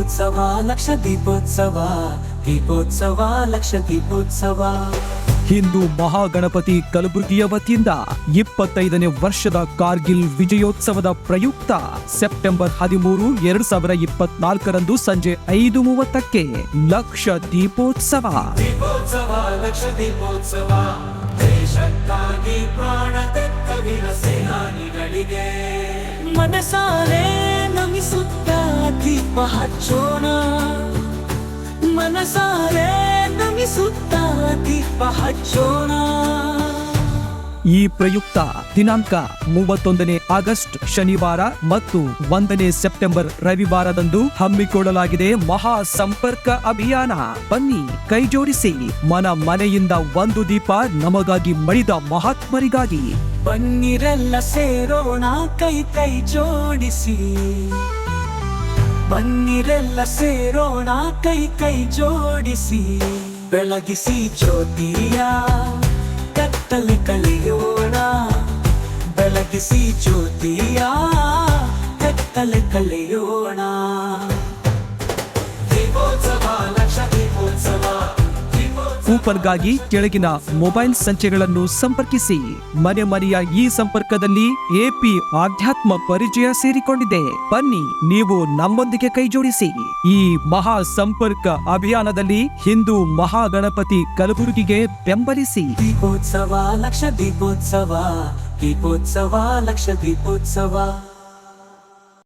ದೀಪೋತ್ಸವ ಲಕ್ಷ ದೀಪೋತ್ಸವ ದೀಪೋತ್ಸವ ಲಕ್ಷ ದೀಪೋತ್ಸವ. ಹಿಂದೂ ಮಹಾಗಣಪತಿ ಕಲಬುರಗಿಯ ವತಿಯಿಂದ 25ನೇ ವರ್ಷದ ಕಾರ್ಗಿಲ್ ವಿಜಯೋತ್ಸವದ ಪ್ರಯುಕ್ತ ಸೆಪ್ಟೆಂಬರ್ 13, 2024ರಂದು ಸಂಜೆ 5:30ಕ್ಕೆ ಲಕ್ಷ ದೀಪೋತ್ಸವ. ದೀಪೋತ್ಸವ ಲಕ್ಷ ದೀಪೋತ್ಸವ, ದೇಶಕ್ಕಾಗಿ ಪ್ರಾಣ ತೆತ್ತ ವೀರ ಸೇನಾನಿಗಳಿಗೆ ಮನಸಾರೆ ನಮಿಸುತ್ತ ದೀಪ ಹಚ್ಚೋಣ. ಮನಸಾರೆ ನಮಿಸುತ್ತ ದೀಪ ಹಚ್ಚೋಣ. ಈ ಪ್ರಯುಕ್ತ ದಿನಾಂಕ 31ನೇ ಆಗಸ್ಟ್ ಶನಿವಾರ ಮತ್ತು 1ನೇ ಸೆಪ್ಟೆಂಬರ್ ರವಿವಾರದಂದು ಹಮ್ಮಿಕೊಳ್ಳಲಾಗಿದೆ ಮಹಾ ಸಂಪರ್ಕ ಅಭಿಯಾನ. ಬನ್ನಿ, ಕೈ ಜೋಡಿಸಿ, ಮನೆಯಿಂದ ಒಂದು ದೀಪ ನಮಗಾಗಿ ಮಡಿದ ಮಹಾತ್ಮರಿಗಾಗಿ. ಬನ್ನಿರೆಲ್ಲ ಸೇರೋಣ ಕೈ ಕೈ ಜೋಡಿಸಿ. ಬನ್ನಿರೆಲ್ಲ ಸೇರೋಣ ಕೈ ಕೈ ಜೋಡಿಸಿ. ಬೆಳಗಿಸಿ ಜ್ಯೋತಿಯ ಕತ್ತಲೆ ಕಳೆಯೋಣ. ಬೆಳಗಿಸಿ ಜ್ಯೋತಿಯ ಕತ್ತಲೆ ಕಳೆಯೋಣ. ದೀಪೋತ್ಸವ ಲಕ್ಷ ದೀಪೋತ್ಸವ. ಕೂಪನ್ಗಾಗಿ ಕೆಳಗಿನ ಮೊಬೈಲ್ ಸಂಖ್ಯೆಗಳನ್ನು ಸಂಪರ್ಕಿಸಿ. ಮನೆಯ ಈ ಸಂಪರ್ಕದಲ್ಲಿ ಎಪಿ ಆಧ್ಯಾತ್ಮ ಪರಿಚಯ ಸೇರಿಕೊಂಡಿದೆ. ಬನ್ನಿ, ನೀವು ನಮ್ಮೊಂದಿಗೆ ಕೈ ಜೋಡಿಸಿ. ಈ ಮಹಾ ಸಂಪರ್ಕ ಅಭಿಯಾನದಲ್ಲಿ ಹಿಂದೂ ಮಹಾಗಣಪತಿ ಕಲಬುರಗಿಗೆ ಬೆಂಬಲಿಸಿ. ದೀಪೋತ್ಸವ ಲಕ್ಷ ದೀಪೋತ್ಸವ ದೀಪೋತ್ಸವ ಲಕ್ಷ ದೀಪೋತ್ಸವ.